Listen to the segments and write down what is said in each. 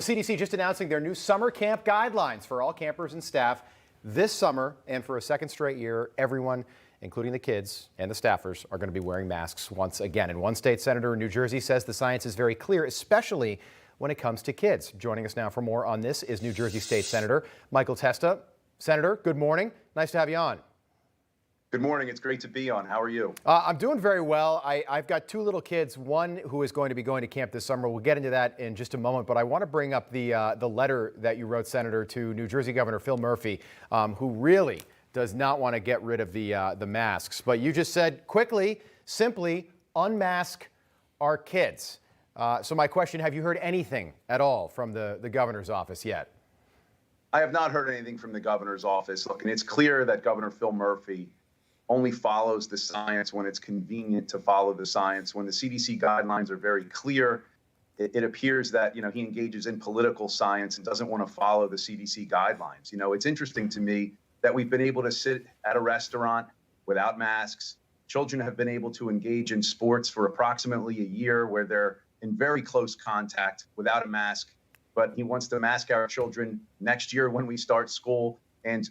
CDC just announcing their new summer camp guidelines for all campers and staff this summer, and for a second straight year, everyone, including the kids and the staffers, are going to be wearing masks once again. And one state senator in New Jersey says the science is very clear, especially when it comes to kids. Joining us now for more on this is New Jersey State Senator Michael Testa. Senator, good morning. Nice to have you on. Good morning. It's great to be on. How are you? I'm doing very well. I've got two little kids, one who is going to be going to camp this summer. We'll get into that in just a moment, but I want to bring up the letter that you wrote, Senator, to New Jersey Governor Phil Murphy, who really does not want to get rid of the masks. But you just said quickly, simply, unmask our kids. So my question, have you heard anything at all from the governor's office yet? I have not heard anything from the governor's office. Look, and it's clear that Governor Phil Murphy only follows the science when it's convenient to follow the science. When the CDC guidelines are very clear, it appears that, he engages in political science and doesn't want to follow the CDC guidelines. It's interesting to me that we've been able to sit at a restaurant without masks. Children have been able to engage in sports for approximately a year where they're in very close contact without a mask. But he wants to mask our children next year when we start school. And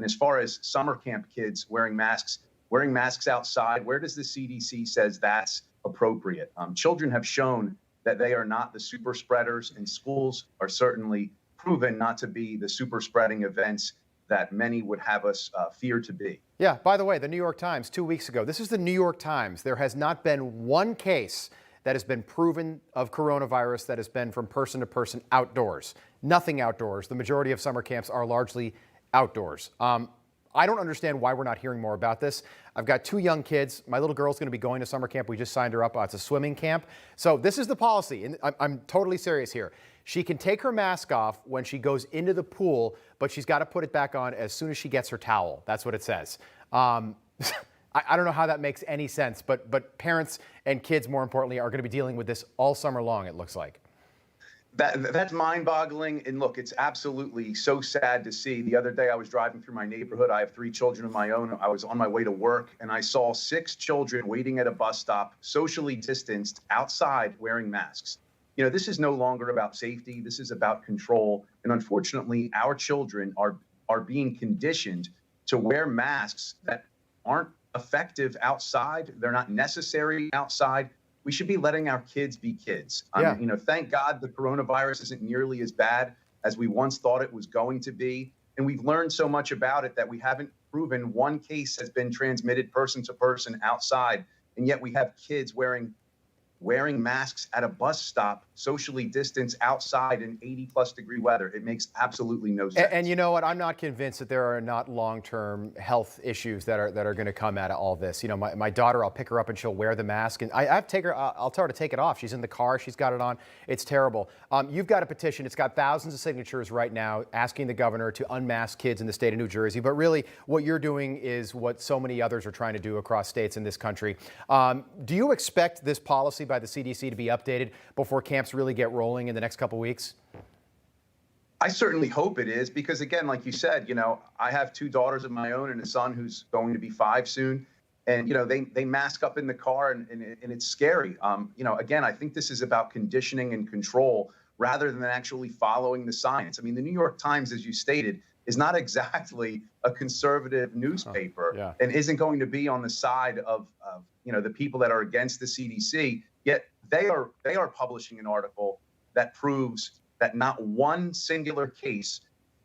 as far as summer camp kids wearing masks outside, where does the CDC says that's appropriate? Children have shown that they are not the super spreaders, and schools are certainly proven not to be the super spreading events that many would have us fear to be. Yeah, by the way, the New York Times 2 weeks ago, this is the New York Times. There has not been one case that has been proven of coronavirus that has been from person to person outdoors. Nothing outdoors. The majority of summer camps are largely outdoors. I don't understand why we're not hearing more about this. I've got two young kids. My little girl's going to be going to summer camp. We just signed her up. It's a swimming camp. So this is the policy, and I'm totally serious here. She can take her mask off when she goes into the pool, but she's got to put it back on as soon as she gets her towel. That's what it says. I don't know how that makes any sense, but parents and kids, more importantly, are going to be dealing with this all summer long, it looks like. That's mind-boggling. And look, it's absolutely so sad to see. The other day I was driving through my neighborhood. I have 3 children of my own. I was on my way to work, and I saw 6 children waiting at a bus stop, socially distanced, outside wearing masks. This is no longer about safety. This is about control. And unfortunately, our children are being conditioned to wear masks that aren't effective outside. They're not necessary outside. We should be letting our kids be kids. Yeah. Thank God the coronavirus isn't nearly as bad as we once thought it was going to be. And we've learned so much about it that we haven't proven one case has been transmitted person to person outside. And yet we have kids wearing masks at a bus stop, socially distanced outside in 80+ degree weather. It makes absolutely no sense. And you know what? I'm not convinced that there are not long-term health issues that are going to come out of all this. My daughter, I'll pick her up and she'll wear the mask, and I'll tell her to take it off. She's in the car. She's got it on. It's terrible. You've got a petition. It's got thousands of signatures right now asking the governor to unmask kids in the state of New Jersey. But really, what you're doing is what so many others are trying to do across states in this country. Do you expect this policy by the CDC to be updated before camps really get rolling in the next couple weeks? I certainly hope it is, because again, like you said, I have 2 daughters of my own and a son who's going to be 5 soon. And, they mask up in the car, and it's scary. Again, I think this is about conditioning and control rather than actually following the science. I mean, the New York Times, as you stated, is not exactly a conservative newspaper and isn't going to be on the side of the people that are against the CDC. Yet they are publishing an article that proves that not one singular case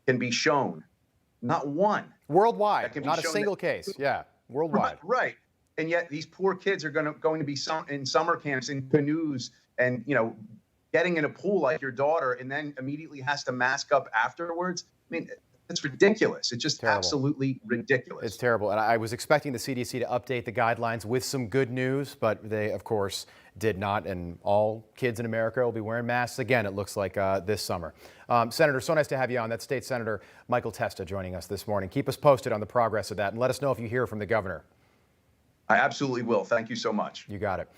can be shown. Not one. Worldwide, not a single case. Yeah, worldwide. Right. And yet these poor kids are going to be in summer camps, in canoes, and getting in a pool like your daughter, and then immediately has to mask up afterwards. I mean, it's ridiculous. It's just absolutely ridiculous. It's terrible. And I was expecting the CDC to update the guidelines with some good news, but they, of course, did not. And all kids in America will be wearing masks again, it looks like, this summer. Senator, so nice to have you on. That's State Senator Michael Testa joining us this morning. Keep us posted on the progress of that, and let us know if you hear from the governor. I absolutely will. Thank you so much. You got it.